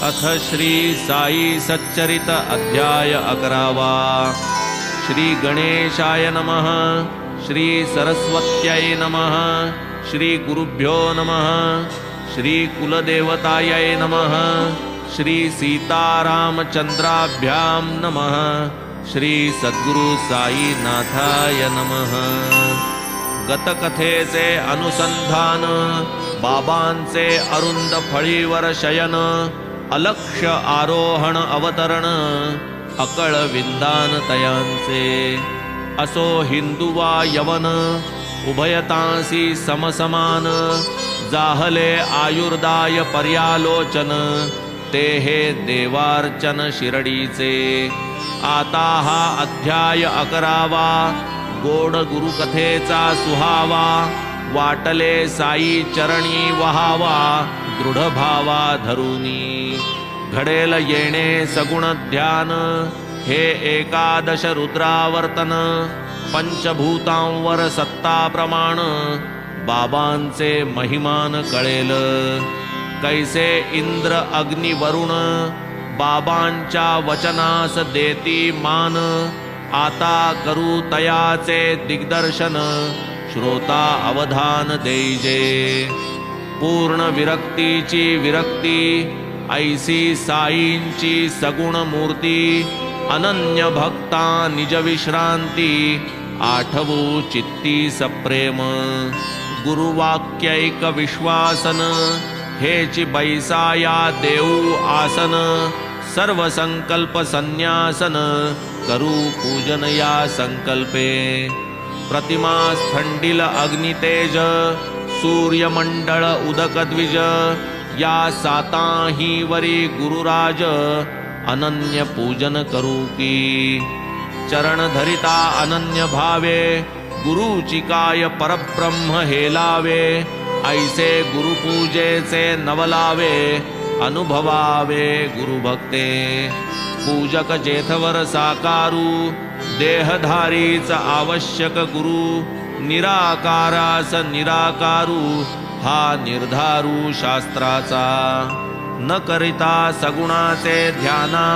अथ श्री साई सच्चरित अध्याय 11वा। श्री गणेशाय नमः। श्री सरस्वत्यै नमः। श्री गुरुभ्यो नमः। श्री कुलदेवतायै नमः। श्री सीतारामचंद्राभ्यां नमः। श्री सद्गुरु साईनाथाय नमः। गतकथेचे अनुसंधान, बाबांचे अरुंद फळीवर शयन, अलक्ष्य आरोहण अवतरण, अकळ विंदान तयांचे। असो हिंदू वा यवन, उभयतांसी समसमान, जाहले आयुर्दाय पर्यालोचन, ते हे देवार्चन शिरडीचे। आता हा अध्याय 11वा, गोड गुरुकथेचा सुहावा, वाटले साई चरणी वहावा, दृढ भावा धरुनी। घडेल येणे सगुण ध्यान, हे एकादश रुद्रावर्तन, पंचभूतांवर सत्ता प्रमाण, बाबांचे महिमान कळेल। कैसे इंद्र अग्नि वरुण, बाबांच्या वचनास देती मान, आता करू तयाचे दिग्दर्शन, श्रोता अवधान देईजे। पूर्ण विरक्तीची विरक्ती, ऐसी साईंची सगुण मूर्ती, अनन्य भक्ता निज विश्रांती, आठवू चित्ती सप्रेम। गुरुवाक्यैक विश्वासन, हेची बैसाया देऊ आसन, सर्व संकल्प संन्यासन, करू पूजन या संकल्पे। प्रतिमा स्फंडिल अग्नितेज, सूर्यमंडळ उदक द्विज, या साताही वरी गुरुराज, अनन्य पूजन करू की। चरण धरिता अनन्य भावे, गुरुची काय परब्रह्म हेलावे, ऐसे गुरुपूजेचे नवलावे, अनुभवावे गुरुभक्ते। पूजक जेथवर साकारू, देहधारीच आवश्यक गुरु, निराकारास निराकारू, हा निर्धारू शास्त्राचा। न करिता सगुणाचे ध्याना,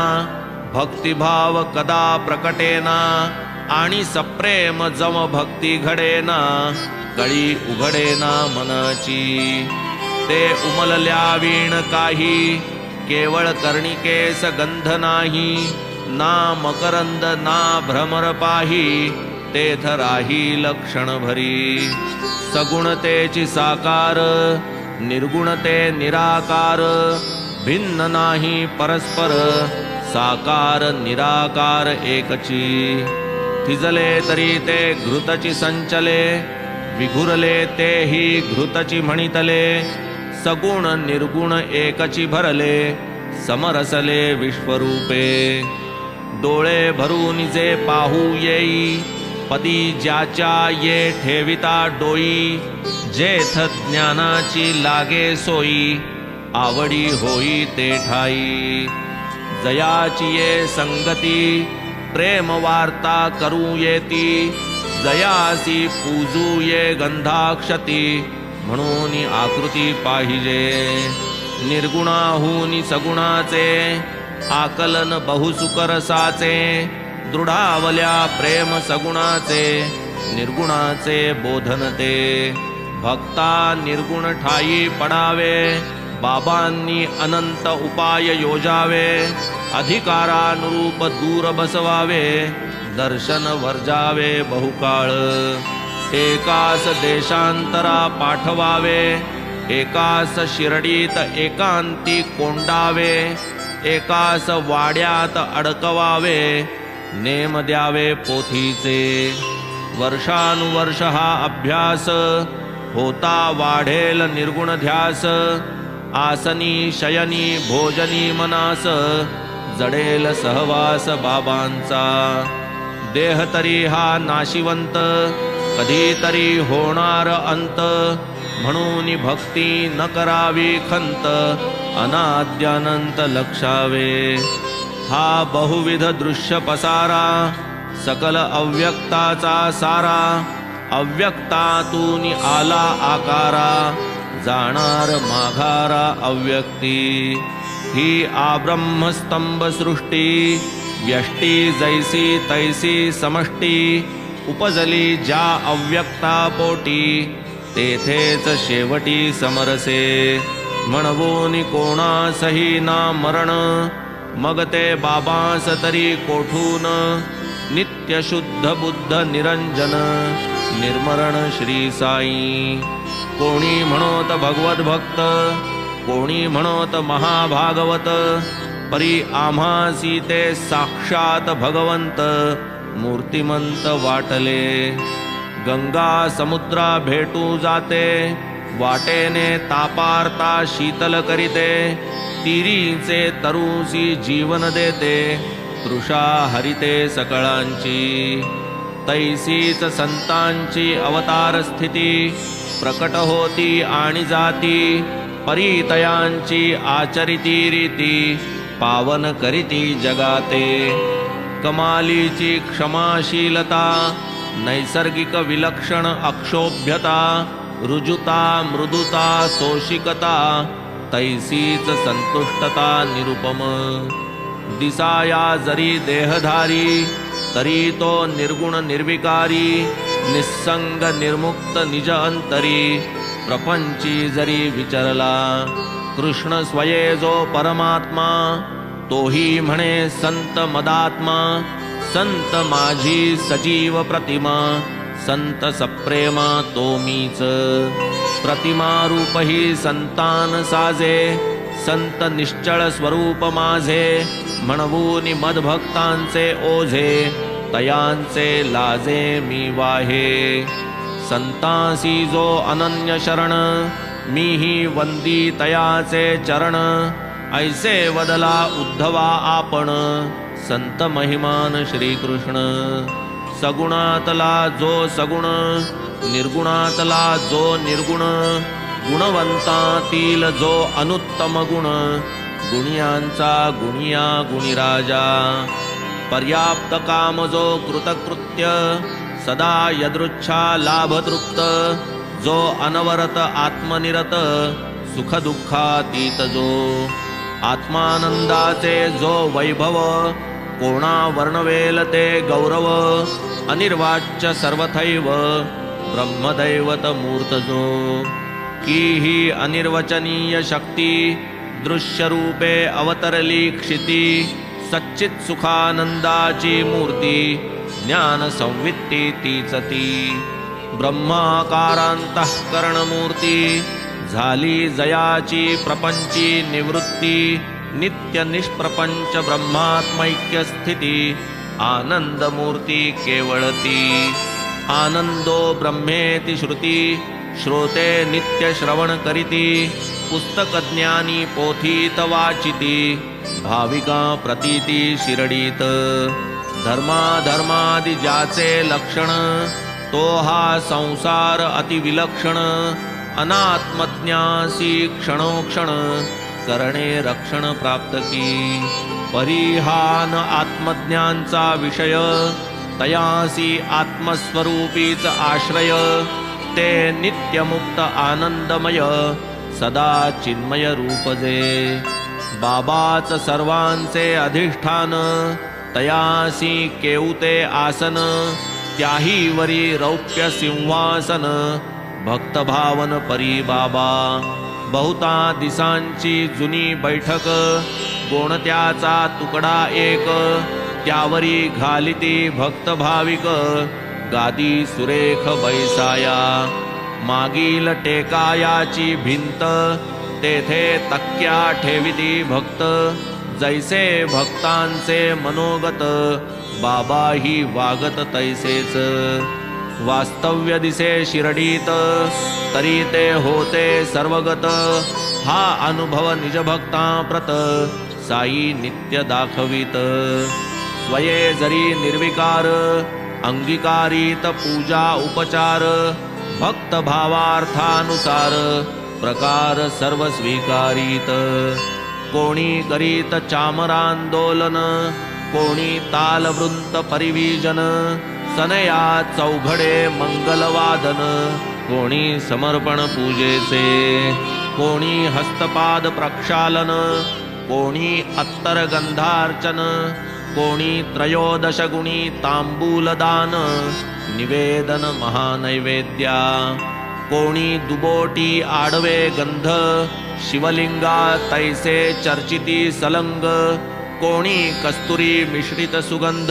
भक्तिभाव कदा प्रकटेना, आणि सप्रेम जम भक्ती घडेना, कळी उघडेना मनाची। ते उमलल्या वीण काही, केवळ कर्णिकेस गंध नाही, ना मकरंद ना भ्रमर पाही, तेथ राही लक्षण भरी। सगुणतेची साकार, निर्गुणते निराकार, भिन्न नाही परस्पर, साकार निराकार एकची। थिजले तरी ते घृतची संचले, विघुरले तेही घृतची म्हणितले, सगुण निर्गुण एकची भरले, समरसले विश्वरूपे। डोळे भरून जे पाहू येई, पदी ज्याच्या ये ठेविता डोई, जेथ ज्ञानाची लागे सोयी, आवडी होई ते ठाई। जयाची ये संगती, प्रेम वार्ता करू येती, जयासी पूजू ये गंधाक्षती, म्हणून आकृती पाहिजे। निर्गुणाहून सगुणाचे, आकलन बहुसुकरसाचे, दृढावल्या प्रेम सगुणाचे, निर्गुणाचे बोधनते। भक्ता निर्गुण ठाई पडावे, बाबांनी अनंत उपाय योजावे, अधिकारानुरूप दूर बसवावे, दर्शन वर्जावे बहुकाळ। एकास देशांतरा पाठवावे, एकास शिर्डीत एकांती कोंडावे, एकास वाड्यात अडकवावे, नेम द्यावे पोथीचे। वर्षानुवर्ष हा अभ्यास, होता वाढेल निर्गुण ध्यास, आसनी शयनी भोजनी मनास, जडेल सहवास बाबांचा। देह तरी हा नाशिवंत, कधीतरी होणार अंत, म्हणून भक्ती न करावी खंत, अनाद्यानंत लक्षावे। हा बहुविध दृश्य पसारा, सकल अव्यक्ताचा सारा, अव्यक्तातून आला आकारा, जाणार माघारा अव्यक्ती। ही आब्रह्मस्तंभ सृष्टी व्यष्टी जैसी तैसी समष्टी उपजली ज्या अव्यक्ता पोटी तेथेच शेवटी समरसे म्हणवोनी कोणासही ना मरण मग ते बाबास तरी कोठून नित्य शुद्ध बुद्ध निरंजन निर्मरण श्री साई कोणी म्हणोत भगवत भक्त कोणी म्हणोत महाभागवत परी आम्हासी ते साक्षात भगवंत मूर्तिमंत वाटले गंगा समुद्रा भेटू जाते वाटेने तापारता शीतल करीते तिरीचे तरुसी जीवन देते तृषा हरिते सकळांची तैसीच संतांची अवतार स्थिती प्रकट होती आणि जाती परितयांची आचरिती रीती पावन करीती जगाते कमालीची क्षमाशीलता नैसर्गिक विलक्षण अक्षोभ्यता रुजुता मृदुता सोशिकता तैसीच संतुष्टता निरुपम दिसाया जरी देहधारी तरी तो निर्गुण निर्विकारी निस्संग निर्मुक्त निज अंतरी प्रपंची जरी विचरला कृष्ण स्वये जो परमात्मा तोही म्हणे संत मदात्मा संत माझी सजीव प्रतिमा संत सप्रेमा तो मीच प्रतिमा रूप ही संतान साजे संत निश्चळ स्वरूप माझे म्हणवूनी मदभक्तांचे ओझे तयांचे लाजे मी वाहे संतांसी जो अनन्य शरण मीही वंदी तयाचे चरण ऐसे वदला उद्धवा आपण संत महिमान श्रीकृष्ण सगुणातला जो सगुण निर्गुणातला जो निर्गुण गुणवंतातील जो अनुत्तम गुण गुणियांचा गुणिया गुणिराजा पर्याप्त काम जो कृतकृत्य सदा यदृच्छा लाभतृप्त जो अनवरत आत्मनिरत सुखदुःखातीत जो आत्मानंदाचे जो वैभव कोणा वर्णवेल ते गौरव अनिर्वाच्य सर्वथैव ब्रह्मदैवत मूर्त जो की ही अनिर्वचनीय शक्ती दृश्य रूपे अवतरली क्षिती सच्चित सुखानंदाची मूर्ती ज्ञान संवित्ती तीच ती ब्रह्माकारांतःकरण मूर्ती झाली जयाची प्रपंची निवृत्ती नित्य निष्प्रपंच ब्रह्मात्मैक्य स्थिती आनंद मूर्ती केवळती आनंदो ब्रह्मेति श्रुती श्रोते नित्य श्रवण करीती पुस्तक ज्ञानी पोथीत वाचिती भाविका प्रतीती शिरडीत धर्माधर्मादि ज्याचे लक्षण तो हा संसार अतिविलक्षण अनात्मज्ञासी क्षणोक्षण करणे रक्षण प्राप्त की परिहान आत्मज्ञांचा विषय तयासी आत्मस्वरूपीच आश्रय ते नित्यमुक्त आनंदमय सदा चिन्मय रूप जे बाबाच सर्वांचे अधिष्ठान तयासी केऊते आसन त्याही वरी रौप्य सिंहासन भक्तभावन परी बाबा बहुता दिसांची जुनी बैठक गोणत्याचा तुकडा एक त्यावरी घालिती भक्त भाविक गादी सुरेख बैसाया मागील टेकायाची भिंत तेथे तक्क्या ठेविती भक्त जैसे भक्तांचे मनोगत बाबाही वागत तैसेच वास्तव्य दिसे शिरडीत तरी ते होते सर्वगत हा अनुभव निज भक्ता प्रत साई नित्य दाखवित स्वये जरी निर्विकार अंगीकारित पूजा उपचार भक्त भावार्थानुसार प्रकार सर्व स्वीकारित कोणी करीत चामरांदोलन कोणी तालवृंत परिवीजन सनया चौघडे मंगलवादन कोणी समर्पण पूजेचे कोणी हस्तपाद प्रक्षालन कोणी अत्तर गंधार्चन, कोणी त्रयोदश गुणी तांबूलदान निवेदन महानैवेद्या, कोणी दुबोटी आडवे गंध शिवलिंगा तैसे चर्चिती सलंग, कोणी कस्तुरी मिश्रित सुगंध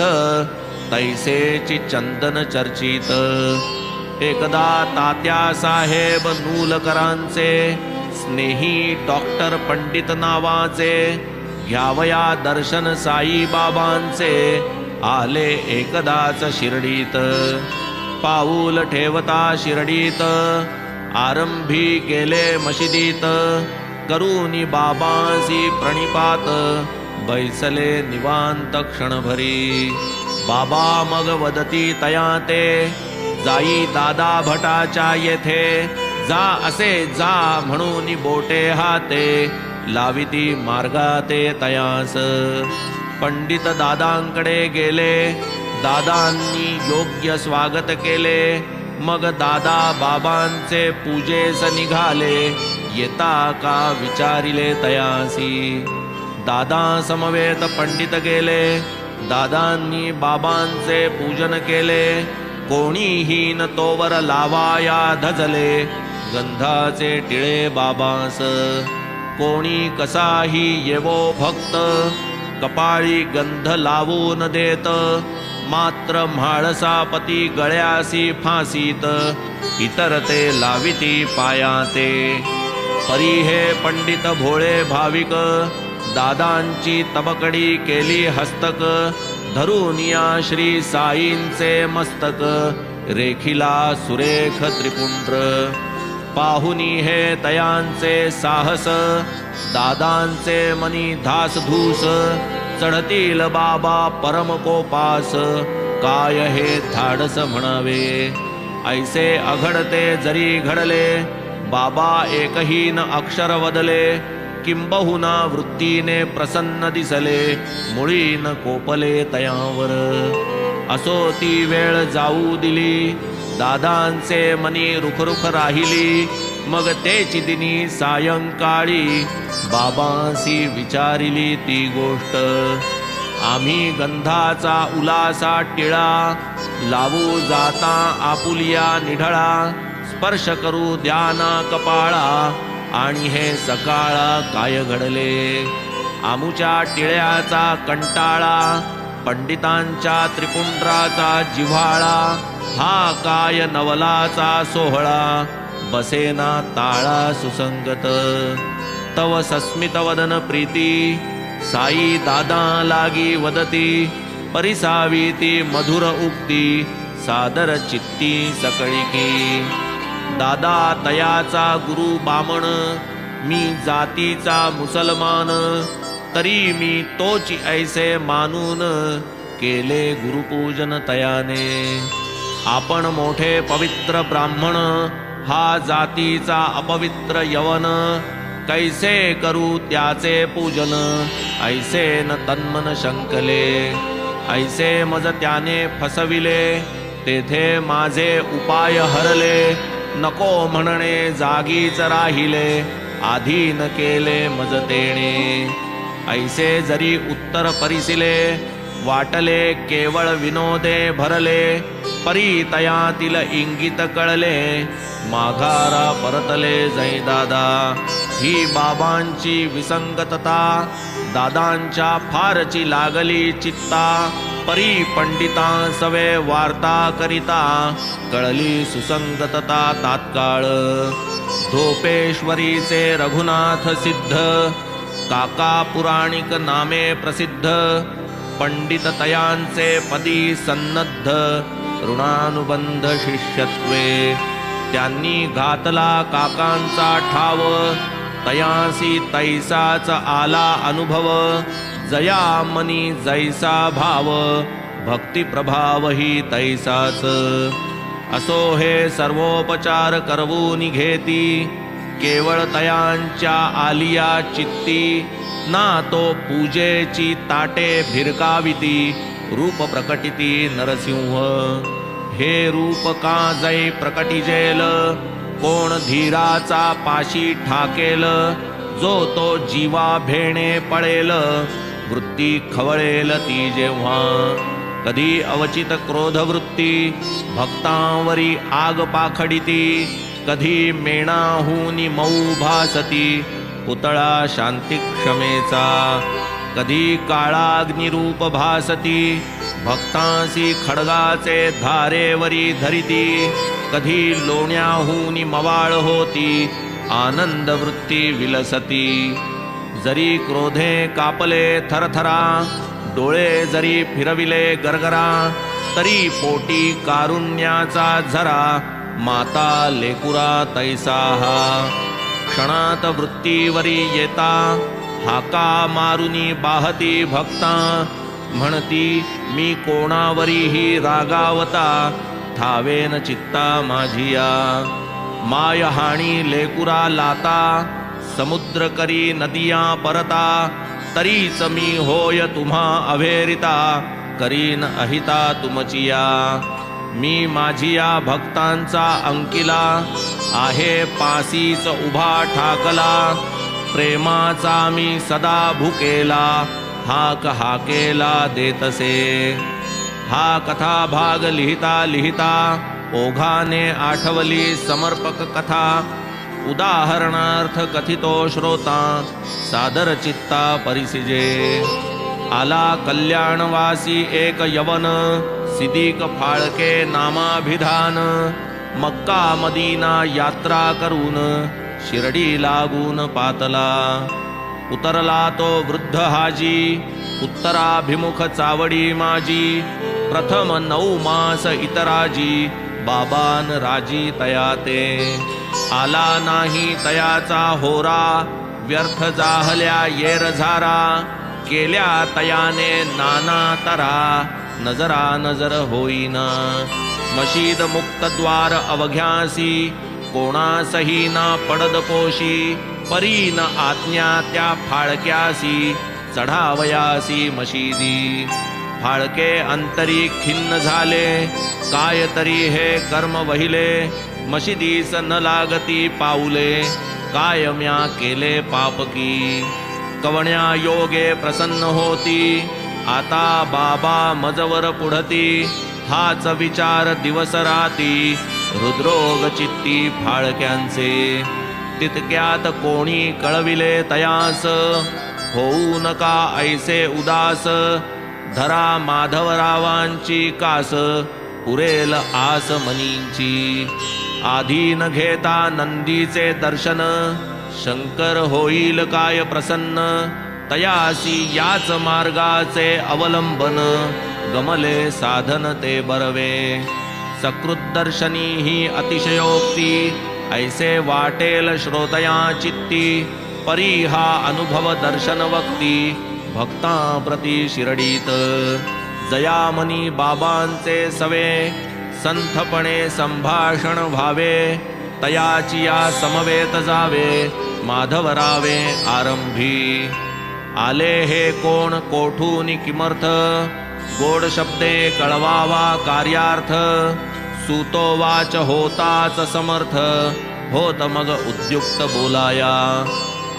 तैसेची चंदन चर्चित। एकदा तात्या साहेब नूलकरांचे स्नेही डॉक्टर पंडित नावाचे, घ्यावया दर्शन साई बाबांचे आले एकदाच शिर्डीत। पाऊल ठेवता शिर्डीत आरंभी गेले मशिदीत, करूनी बाबांसी प्रणिपात बैसले निवांत क्षणभरी। बाबा मग वदती तया ते, जाई दादा भटाच्या येथे, जा असे जा म्हणून बोटे हाते लाविती मार्गाते तयास। पंडित दादांकडे गेले, दादांनी योग्य स्वागत केले, मग दादा बाबांचे पूजेस निघाले, येता का विचारिले तयासी। दादा समवेत पंडित गेले, दादांनी बाबांचे पूजन केले, कोणीही न तोवर लावाया धजले गंधाचे टिळे बाबांस। कोणी कसाही येवो भक्त कपाळी गंध लावून देत, मात्र म्हाळसापती गळ्यासी फासीत इतर ते लाविती पायाते। परी हे पंडित भोळे भाविक दादांची तबकडी केली हस्तक, धरूनिया श्री साईंचे मस्तक रेखिला सुरेख त्रिपुंड्र। पाहुनी हे तयांचे साहस दादांचे मनी धासधूस, चढतील बाबा परम कोपास काय हे धाडस म्हणावे। ऐसे अघडते जरी घडले बाबा एकही न अक्षर वदले, किंबहुना वृत्तीने प्रसन्न दिसले मुळी न कोपले तयावर। असो ती वेळ जाऊ दिली दादांचे मनी रुखरुख राहिली, मग तेची दिनी सायंकाळी बाबांसी विचारिली ती गोष्ट। आम्ही गंधाचा उलासा टिळा लावू जाता आपुलिया निढळा, स्पर्श करू द्याना कपाळा आणि हे सकाळा काय घडले। आमुच्या टिळ्याचा कंटाळा पंडितांच्या त्रिपुंड्राचा जिव्हाळा, हा काय नवलाचा सोहळा बसेना ताळा सुसंगत। तव सस्मित वदन प्रीती साई दादा लागी वदती, परिसावीती मधुर उक्ती सादर चित्ती सकळिकी। दादा तयाचा गुरु बामण मी जातीचा मुसलमान, तरी मी तोची ऐसे मानून केले गुरुपूजन तयाने। आपण मोठे पवित्र ब्राह्मण हा जातीचा अपवित्र यवन, कैसे करू त्याचे पूजन ऐसे न तन्मन शंकले। ऐसे मज त्याने फसविले तेथे माझे उपाय हरले, नको म्हणणे जागीच राहिले आधी न केले मज तेणे। ऐसे जरी उत्तर परिसिले वाटले केवळ विनोदे भरले, परी तयातील इंगित कळले माघारा परतले जै दादा। ही बाबांची विसंगतता दादांच्या फारची लागली चित्ता, परी पंडिता सवे वार्ता करिता कळली सुसंगतता तात्काळ। धोपेश्वरीचे रघुनाथ सिद्ध काका पुराणिक नामे प्रसिद्ध, पंडित तयांचे पदी सन्नद्ध ऋणानुबंध शिष्यत्वे। त्यांनी घातला काकांचा ठाव तयासी तैसाच आला अनुभव, जया मनी जैसा भाव भक्ती प्रभाव ही तैसाच। असो हे सर्वोपचार करवून घेती केवळ तयांच्या आलिया चित्ती, ना तो पूजेची ताटे भिरकाविती रूप प्रकटिती नरसिंह। हे रूप का जै प्रकटिजेल कोण धीराचा पाशी ठाकेल, जो तो जीवा भेणे पळेल, वृत्ती खवळेल ती जेव्हा. कधी अवचित क्रोध वृत्ती, भक्तांवरी आग पाखडिती. कधी मेणाहूनी मऊ भासती, पुतळा शांती क्षमेचा. कधी काळाग्निरूप भासती, भक्तांसी खड्गाचे धारेवरी धरिती. कधी लोण्याहूनी मवाळ होती, आनंद वृत्ती विलसती. जरी क्रोधे कापले थरथरा, डोळे जरी फिरविले गरगरा. तरी पोटी कारुण्याचा झरा, माता लेकुरा तैसा हा. क्षणात वृत्तीवरी येता, हाका मारुनी बाहती भक्ता. म्हणती मी कोणावरीही रागावता, थावेन चित्ता माझिया. माय हाणी लेकुरा लाता, समुद्र करी नदिया परता. तरीच मी होय तुम्हा अभेरिता, करीन अहिता तुमचिया. मी माझिया भक्तांचा अंकिला, आहे पासीच उभा ठाकला. प्रेमाचा मी सदा भुकेला, हाक हाकेला देतसे. हा कथा भाग लिहिता लिहिता, ओघाने आठवली समर्पक कथा. उदाहरणार्थ कथितो श्रोता, सादर चित्ता परिसिजे. आला कल्याणवासी एक यवन, सिद्दीक फाळके नामाभिधान. मक्का मदीना यात्रा करून, शिर्डी लागून पातला. उतरला तो वृद्ध हाजी, उत्तराभिमुख चावडी माझी. प्रथम 9 मास इतराजी, बाबान राजी तया ते. आला नाही तयाचा होरा, व्यर्थ जाहल्या येरझारा. केल्या तयाने नाना तरा, नजरा नजर होईना. मशीद मुक्त द्वार अवघ्यासी, कोणासही ना पडद पोशी. परीन आज्ञा त्या फाळक्यासी, चढावयासी मशिदी. फाळके अंतरी खिन्न झाले, काय तरी हे कर्म वहिले. मशिदीस न लागती पाऊले, काय म्या केले पापकी. कवण्या योगे प्रसन्न होती, आता बाबा मजवर पुढती. हाच विचार दिवस राती, हृद्रोग चित्ती फाळक्यांचे. तितक्यात कोणी कळविले तयास, होऊ नका ऐसे उदास. धरा माधवरावांची कास, पुरेल आस मनींची. आधीन घेता नंदीचे दर्शन, शंकर होईल काय प्रसन्न. तयासी याच मार्गाचे अवलंबन, गमले साधन ते बरवे. सकृद्दर्शनी ही अतिशयोक्ती, ऐसे वाटेल श्रोतया चित्ती. परी हा अनुभव दर्शन वक्ती, भक्ता प्रति शिरडीत. जयामनी बाबांचे सवे, संथपणे संभाषण व्हावे. तयाचिया समवेत जावे, माधवरावे आरंभी. आले हे कोण कोठून किमर्थ, गोड शब्दे कळवावा कार्यार्थ. सूतो वाच होताच समर्थ, होत मग उद्युक्त बोलाया.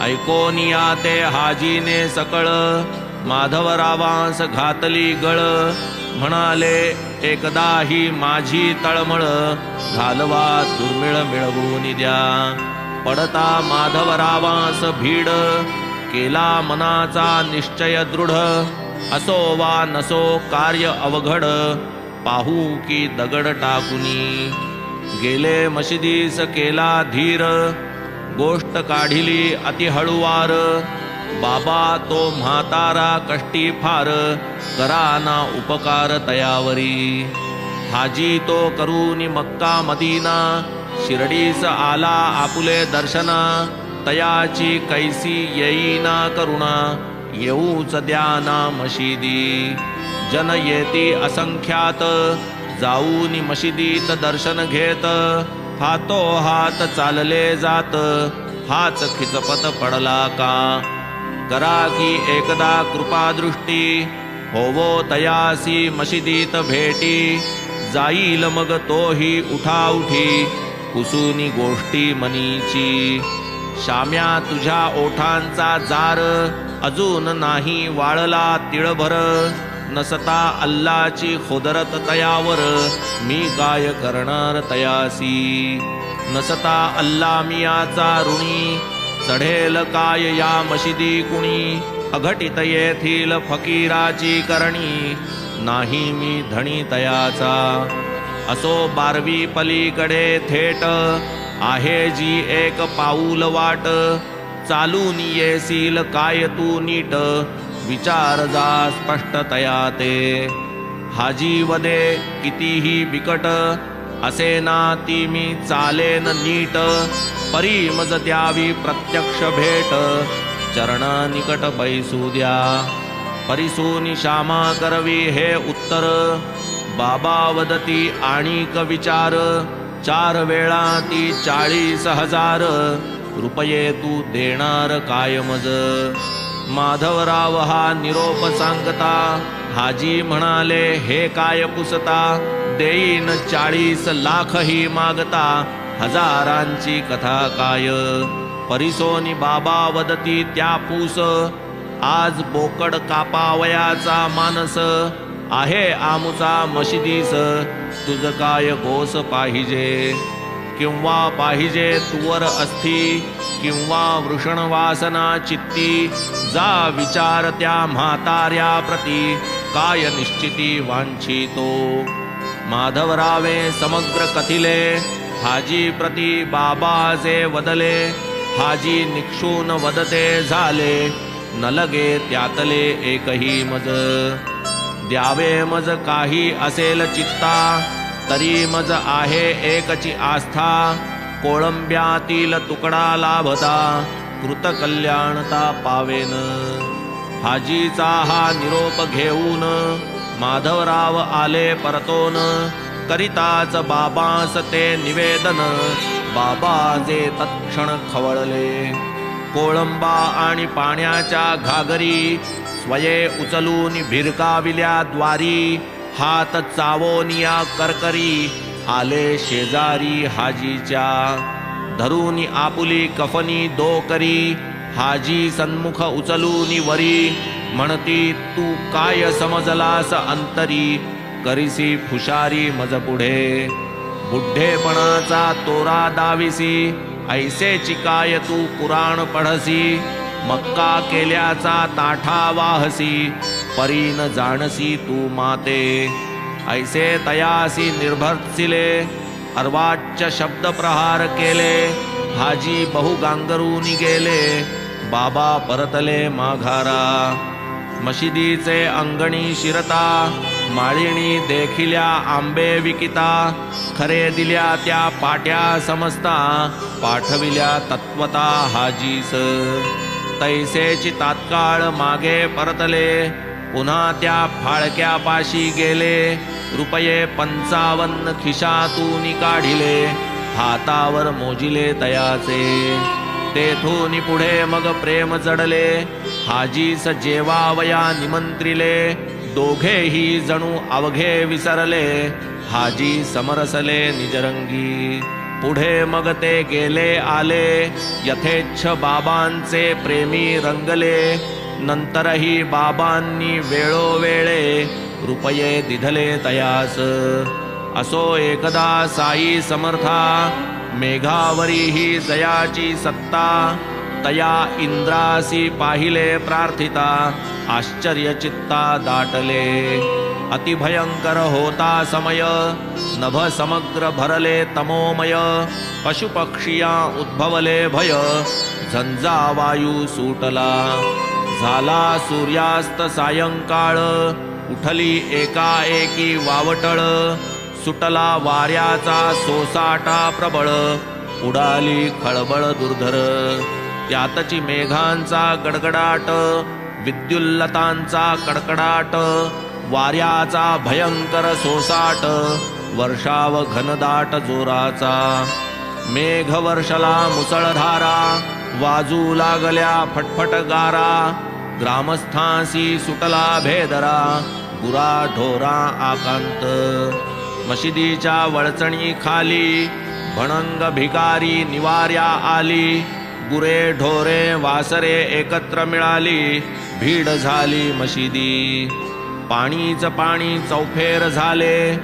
ऐकोनिया ते हाजीने सकळ, माधवरावांस घातली गळ. म्हणाले एकदा ही माझी तळमळ, घालवा दुर्मिळ मिळवून द्या. पडता माधवरावांस भीड, केला मनाचा निश्चय दृढ. असो वा नसो कार्य अवघड, पाहू की दगड टाकुनी. गेले मशिदीस केला धीर, गोष्ट काढिली अति हळुवार. बाबा तो म्हातारा कष्टी फार, करा ना उपकार तयावरी. हाजी तो करूनी मक्का मदीना, शिर्डीस आला आपुले दर्शना. तयाची कैसी येईना करुणा, येऊच द्याना मशिदी. जन येती असंख्यात, जाऊनी मशिदीत दर्शन घेत. हातो हात चालले जात, हाच खिचपत पडला का. करा की एकदा कृपादृष्टी, होवो तयासी मशिदीत भेटी. जाईल मग तोही उठाउठी, कुसूनी गोष्टी मनीची. शाम्या तुझ्या ओठांचा जार अजून नाही वाळला तिळभर नसता अल्लाची खुदरत तयावर मी काय करणार तयासी नसता अल्ला मियाचा ऋणी चढेल काय या मशिदी कुणी अघटित येथील फकीराची करणी नाही मी धणी तयाचा असो बारवी पलीकडे थेट आहे जी एक पाऊल वाट चालून येसील काय तू नीट विचार जा स्पष्टतया ते हाजी वदे कितीही बिकट असे ना ती मी चालेन नीट परी मज द्यावी प्रत्यक्ष भेट चरणा निकट पैसू द्या परिसूनी श्यामा करवी हे उत्तर बाबा वदती आणिक विचार 4 वेळा ती 40,000 रुपये तू देणार काय मज माधवराव हा निरोप सांगता हाजी म्हणाले हे काय पुसता देईन 40 लाख ही मागता हजारांची कथा काय परिसोनी बाबा वदती त्या पूस आज बोकड कापावयाचा मानस आहे आमुचा मशिदीस तुझ काय गोस पाहिजे किंवा पाहिजे तुवर अस्थी किंवा वृषण वासना चित्ती जा विचार त्या म्हाताऱ्या प्रती काय निश्चिती वांछितो माधवरावे समग्र कथिले हाजी प्रती बाबा जे वदले हाजी निक्षून वदते झाले न लगे त्यातले एकही मज द्यावे मज काही असेल चित्ता तरी मज आहे एकची आस्था कोळंब्यातील तुकडा लाभता कृत कल्याणता पावेन हाजीचा हा निरोप घेऊन माधवराव आले परतोन करिताच बाबास ते निवेदन बाबा जे तत्क्षण खवळले कोळंबा आणि पाण्याच्या घागरी स्वये उचलून भिरकाविल्या द्वारी हात चावोनिया करकरी आले शेजारी हाजीच्या धरूनी आपुली कफनी दोकरी हाजी सन्मुख उचलूनी वरी म्हणती तू काय समजलास अंतरी करिसी फुशारी मज पुढे बुढ्ढेपणाचा तोरा दाविसी ऐसे चिकाय तू पुराण पढसी मक्का केल्याचा ताठा वाहसी परीन जाणसी तू माते ऐसे तयासी निर्भर्सिले अर्वाच्य शब्द प्रहार केले हाजी बहु गांगरूनी गेले बाबा परतले माघारा मशिदीचे अंगणी शिरता माळिणी देखिल्या आंबे विकिता खरे दिल्या त्या पाट्या समजता पाठविल्या तत्वता हाजीस तैसेची तात्काळ मागे परतले पुन्हा त्या फाळक्या पाशी गेले रुपये 55 खिशातून काढिले हातावर मोजिले तयाचे तेथून पुढे मग प्रेम जडले हाजीस जेवावया निमंत्रिले दोघेही जणू अवघे विसरले हाजी समरसले निजरंगी पुढे मग ते गेले आले यथेच्छ बाबांचे प्रेमी रंगले नंतरही बाबांनी वेळोवेळे रुपये दिधले तयास असो एकदा साई समर्था मेघावरी ही जयाची सत्ता तया इंद्रासी पाहिले प्रार्थिता आश्चर्यचित्ता दाटले अतिभयंकर होता समय नभ समग्र भरले तमोमय पशुपक्षिया उद्भवले भय झंझा वायू सुटला झाला सूर्यास्त सायंकाळ उठली एकाएकी वावटळ सुटला वाऱ्याचा सोसाटा प्रबळ उडाली खळबळ दुर्धर त्यातची मेघांचा गडगडाट विद्युल्लतांचा कडकडाट वाऱ्याचा भयंकर सोसाट वर्षाव घनदाट जोराचा मेघ वर्षला मुसळधारा वाजू लागल्या फटफट गारा ग्रामस्थांसी सुटला भेदरा गुरा ढोरा आकांत मशिदीच्या वळचणी खाली भणंग भिकारी निवार्या आली गुरे ढोरे वासरे एकत्र मिळाली, भीड झाली मशिदी. पाणीच पाणी चौफेर झाले,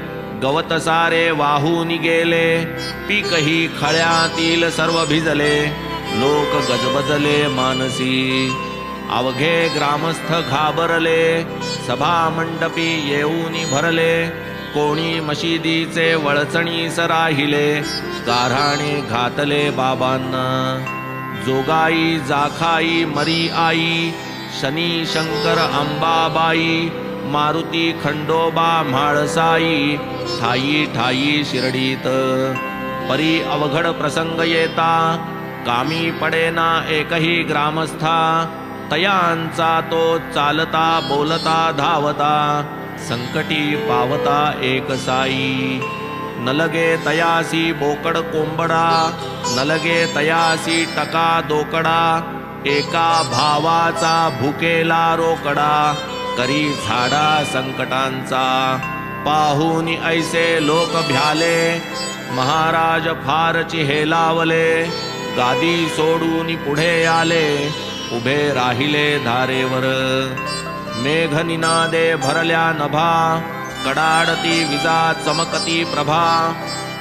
गवत सारे वाहून गेले. पीकही खळ्यातील सर्व भिजले, लोक गजबजले मानसी. अवघे ग्रामस्थ घाबरले, सभा मंडपी येऊन भरले. कोणी मशिदीचे वळचणीस राहिले, गाऱ्हाणे घातले बाबांना. जोगाई जाखाई मरी आई, शनी शंकर अंबाबाई. मारुती खंडोबा म्हाळसाई, ठाई ठाई शिर्डीत. परी अवघड प्रसंग येता, कामी पडेना एकही ग्रामस्था. तयांचा तो चालता बोलता धावता, संकटी पावता एक साई. न लगे तयासी बोकड कोंबडा, न लगे तयासी टका दोकडा. एका भावाचा भुकेला रोकडा, करी झाडा संकटांचा. पाहून ऐसे लोक भ्याले, महाराज फार चिहेलावले. गादी सोडून पुढे आले, उभे राहिले धारेवर. मेघ निनादे भरल्या नभा, कडाडती विजा चमकती प्रभा.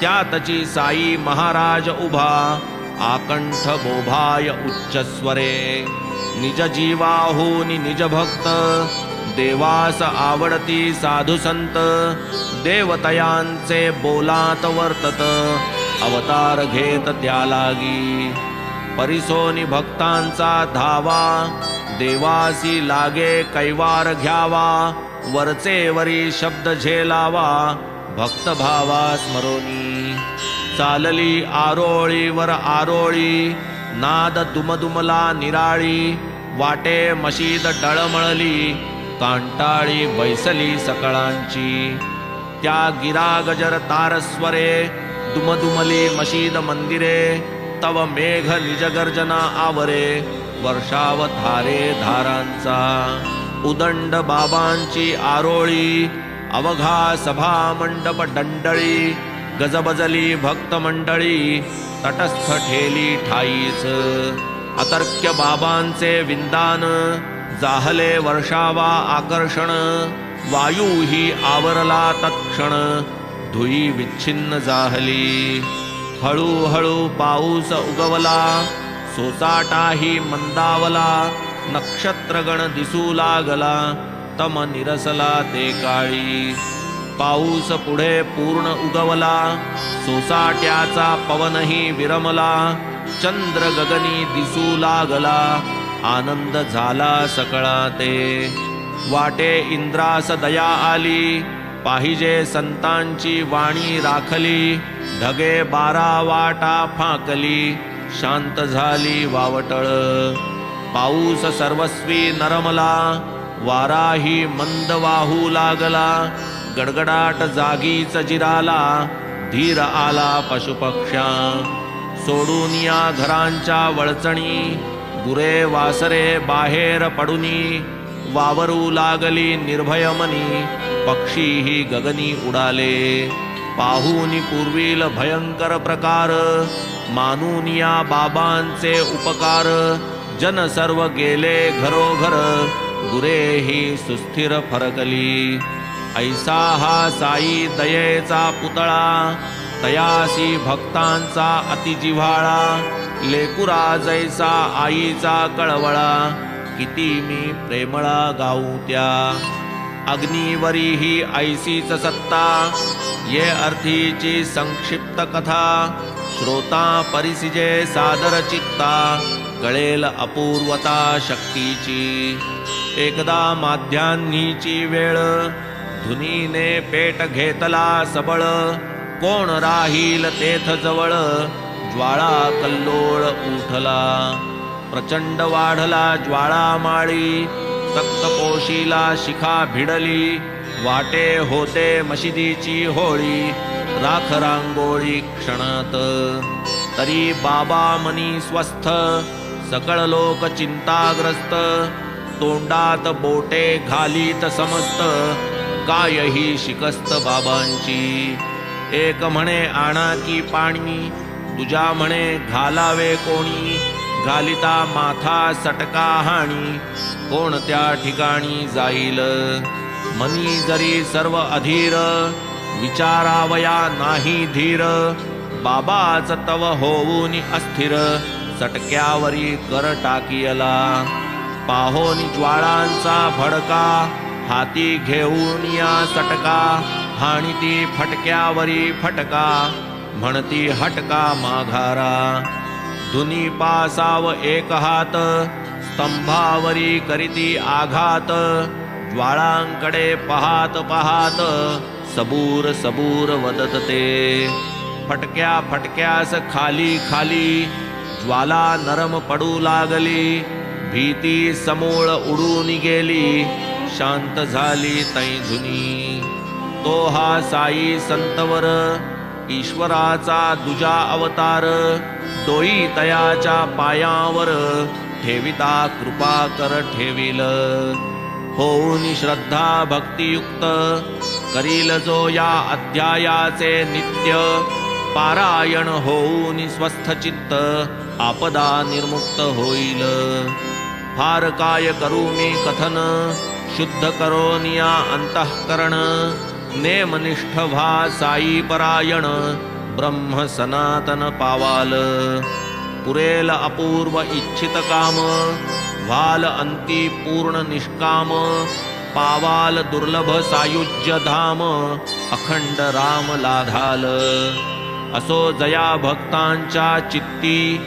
त्यातची साई महाराज उभा, आकंठ बोभाय उच्च स्वरे. निज जीवाहून निज भक्त, देवास आवडती साधू संत. देवतयांचे बोलात वर्तत, अवतार घेत त्या लागी. परिसोनी भक्तांचा धावा, देवासी लागे कैवार घ्यावा. वरचे वरी शब्द झेलावा, भक्त भावा स्मरोनी. चालली आरोळीवर आरोळी, नाद दुमदुमला निराळी. वाटे मशीद डळमळली, कांटाळी बैसली सकळांची. त्या गिरा गजर तारस्वरे, दुमदुमली मशीद मंदिरे. तव मेघ निजगर्जना आवरे, वर्षावधारे धारांचा. उदंड बाबांची आरोळी, अवघा सभा मंडप डंडळी. गजबजली भक्त मंडळी, तटस्थ ठेली ठाईच. अतर्क्य बाबांचे विंदान, जाहले वर्षावा आकर्षण. वायूही आवरला तत्क्षण, धुई विच्छिन्न जाहली. हळूहळू पाऊस उगवला, सोसाटाही मंदावला. नक्षत्रगण दिसू लागला, तम निरसला ते काळी. पाऊस पुढे पूर्ण उगवला, सोसाट्याचा पवनही विरमला. चंद्र गगनी दिसू लागला, आनंद झाला सकळा ते. वाटे इंद्रास दया आली, पाहिजे संतांची वाणी राखली. ढगे 12 वाटा फाकली, शांत झाली वावटळ. पाऊस सर्वस्वी नरमला, वाराही मंद वाहू लागला. गडगडाट जागीच जिराला, धीर आला पशुपक्ष्या. सोडून या घरांच्या वळचणी, गुरे वासरे बाहेर पडुनी. वावरू लागली निर्भय मनी, पक्षीही गगनी उडाले. पाहूनी पूर्वील भयंकर प्रकार, मानून या बाबांचे उपकार. जन सर्व गेले घरोघर, गुरेही सुस्थिर फरकली. ऐसा हा साई दयेचा पुतळा, तयासी भक्तांचा अतिजिव्हाळा. लेकुरा जैसा आईचा कळवळा, किती मी प्रेमळा गाऊ त्या. अग्नीवरी ही ऐसीच सत्ता, ये अर्थीची संक्षिप्त कथा. श्रोता परिसिजे सादर चित्ता, कळेल अपूर्वता शक्तीची. एकदा माध्यान्हीची वेळ, धुनीने पेट घेतला सबळ. कोण राहील तेथ जवळ, ज्वाळा कल्लोळ उठला. प्रचंड वाढला ज्वाळा माळी, तक्तपोशीला शिखा भिडली. वाटे होते मशिदीची होळी, राख रांगोळी क्षणात. तरी बाबा मनी स्वस्थ, सकळ लोक चिंताग्रस्त. तोंडात बोटे घालीत समस्त, कायही शिकस्त बाबांची. एक म्हणे आणा की पाणी, दुजा म्हणे घालावे कोणी. घालिता माथा सटका हाणी, कोणत्या ठिकाणी जाईल. मनी जरी सर्व अधीर, विचारावया नाही धीर. बाबाच तव होऊनी अस्थिर, सटक्यावरी कर टाकियला. पाहोनी ज्वाळांचा भडका, हाती घेऊन या सटका. हाणीती फटक्यावरी फटका, म्हणती हटका माघारा. धुनी पासाव एक हात, स्तंभावरी करीती आघात. ज्वाळांकडे पाहात पाहात, सबूर सबूर वदत ते. फटक्या फटक्यास खाली खाली, ज्वाला नरम पडू लागली. भीती समूळ उडून गेली, शांत झाली तै धुनी. तो हा साई संतवर, ईश्वराचा दुजा अवतार. डोई तयाच्या पायावर, ठेविता कृपा कर ठेविल. होऊन श्रद्धा भक्तियुक्त, करील जो या अध्यायाचे नित्य. पारायण होऊन स्वस्थ चित्त, आपदा निर्मुक्त होईल. फार काय करू मी कथन, शुद्ध करोनिया अंतःकरण. नेमनिष्ठ व्हा साई परायण, ब्रह्म सनातन पावाल. पुरेल अपूर्व इच्छित काम, व्हाल अंती पूर्ण निष्काम. पावाल दुर्लभ सायुज्य धाम, अखंड राम लाधाल. असो जया भक्तांच्या चित्ती,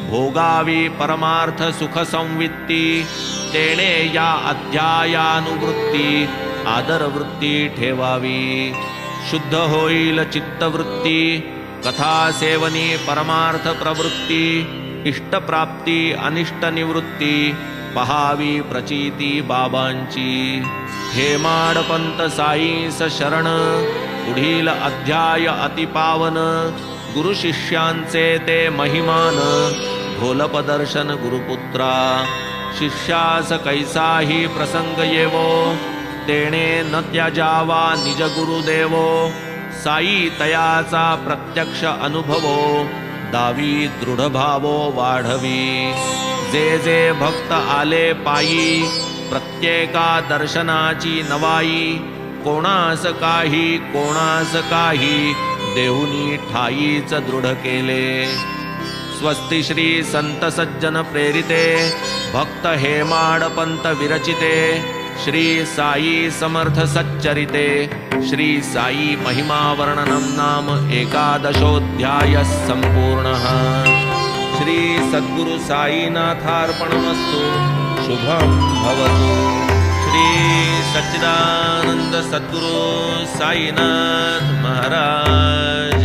भोगावी परमार्थ सुख संवित्ती. तेणे या अध्यायानुवृत्ती, आदर वृत्ती ठेवावी. शुद्ध होईल चित्तवृत्ती, कथा सेवनी परमार्थ प्रवृत्ती. इष्टप्राप्ती अनिष्ट निवृत्ती, पहावी प्रचिती बाबांची. हेमाडपंत साईस शरण, पुढील अध्याय अतिपावन. गुरु शिष्यांचे ते महिमान, ढोलपदर्शन गुरुपुत्रा. शिष्यास कैसाही प्रसंग येवो, तेणे न त्याजावा निज गुरुदेवो. साई तयाचा प्रत्यक्ष अनुभवो, दावी दृढ भावो वाढवी. जे जे भक्त आले पायी, प्रत्येका दर्शनाची नवाई. कोणास काही कोणास काही, देहुनी ठाईच दृढ केले. स्वस्ति श्री संत सज्जन प्रेरिते, भक्त हेमाडपंत विरचिते. श्री साई समर्थ सच्चरिते, श्री साई महिमा वर्णनम नाम एकादशोऽध्यायः संपूर्णः. श्री सद्गुरु साईनाथार्पणमस्तु. शुभं भवतु. श्री सच्चिदानंद सद्गुरु साईनाथ महाराज